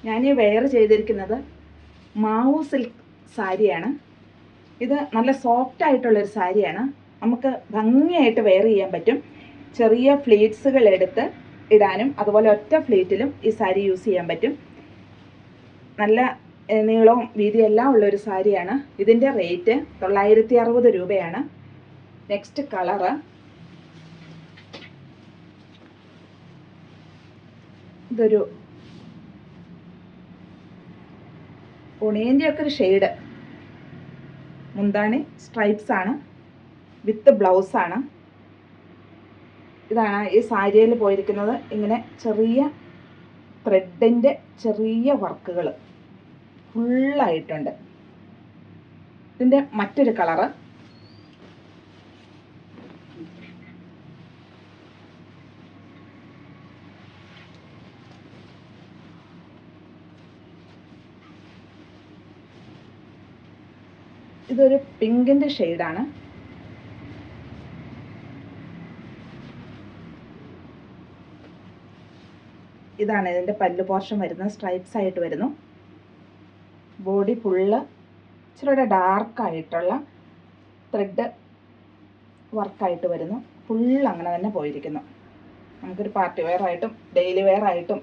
ഞാൻ വെയർ ചെയ്തിരിക്കുന്നത് മാവു സിൽക്ക് സാരിയാണ്. ഇത് നല്ല സോഫ്റ്റ് ആയിട്ടുള്ളൊരു സാരിയാണ്. നമുക്ക് ഭംഗിയായിട്ട് വെയർ ചെയ്യാൻ പറ്റും. ചെറിയ ഫ്ലീറ്റ്സുകൾ എടുത്ത് ഇടാനും അതുപോലെ ഒറ്റ ഫ്ലീറ്റിലും ഈ സാരി യൂസ് ചെയ്യാൻ പറ്റും. നല്ല നീളവും വീതിയും എല്ലാം ഉള്ളൊരു സാരിയാണ്. ഇതിൻ്റെ റേറ്റ് 960 രൂപയാണ്. നെക്സ്റ്റ് കളറ് ഇതൊരു ഒണിയൻ്റെ ഒക്കെ ഒരു ഷെയ്ഡ്. മുന്താണി സ്ട്രൈപ്സ് ആണ് വിത്ത് ബ്ലൗസാണ്. ഇതാണ് ഈ സാരിയിൽ പോയിരിക്കുന്നത്. ഇങ്ങനെ ചെറിയ ത്രെഡിൻ്റെ ചെറിയ വർക്കുകൾ ഫുള്ളായിട്ടുണ്ട്. ഇതിൻ്റെ മറ്റൊരു കളറ് ഇതൊരു പിങ്കിൻ്റെ ഷെയ്ഡാണ്. ഇതാണ് ഇതിൻ്റെ പല്ലു പോർഷൻ വരുന്നത്. സ്ട്രൈപ്സ് ആയിട്ട് വരുന്നു. ബോഡി ഫുള്ള് ഇച്ചിരി ഡാർക്കായിട്ടുള്ള ത്രെഡ് വർക്കായിട്ട് വരുന്നു. ഫുള്ള് അങ്ങനെ തന്നെ പോയിരിക്കുന്നു. നമുക്കൊരു പാർട്ടി വെയർ ആയിട്ടും ഡെയിലി വെയർ ആയിട്ടും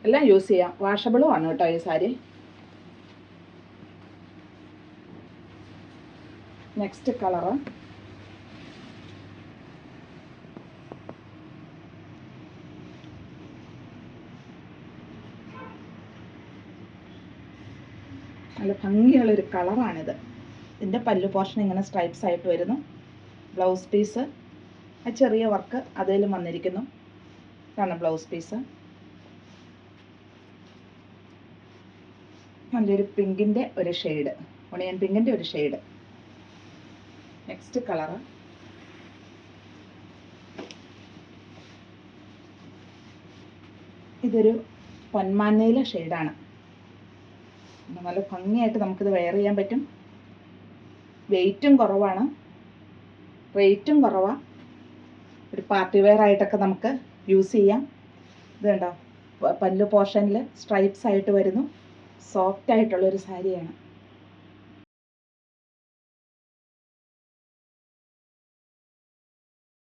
എല്ലാം യൂസ് ചെയ്യാം. വാഷബിളും ആണ് കേട്ടോ ഈ സാരി. നെക്സ്റ്റ് കളറ് നല്ല ഭംഗിയുള്ളൊരു കളറാണിത്. ഇതിൻ്റെ പല്ലു പോർഷൻ ഇങ്ങനെ സ്ട്രൈപ്സ് ആയിട്ട് വരുന്നു. ബ്ലൗസ് പീസ് ആ ചെറിയ വർക്ക് അതിലും വന്നിരിക്കുന്നു. ഇതാണ് ബ്ലൗസ് പീസ്. നല്ലൊരു പിങ്കിൻ്റെ ഒരു ഷെയ്ഡ്, ഒണിയൻ പിങ്കിൻ്റെ ഒരു ഷെയ്ഡ്. നെക്സ്റ്റ് കളറ് ഇതൊരു പൊന്മാനയില ഷെയ്ഡാണ്. നല്ല ഭംഗിയായിട്ട് നമുക്കിത് വെയർ ചെയ്യാൻ പറ്റും. വെയിറ്റും കുറവാണ്, റേറ്റും കുറവാണ്. ഒരു പാർട്ടി വെയർ ആയിട്ടൊക്കെ നമുക്ക് യൂസ് ചെയ്യാം. ഇത് കണ്ടോ, പല്ലു പോർഷനിൽ സ്ട്രൈപ്സ് ആയിട്ട് വരുന്നു. സോഫ്റ്റ് ആയിട്ടുള്ളൊരു സാരിയാണ്.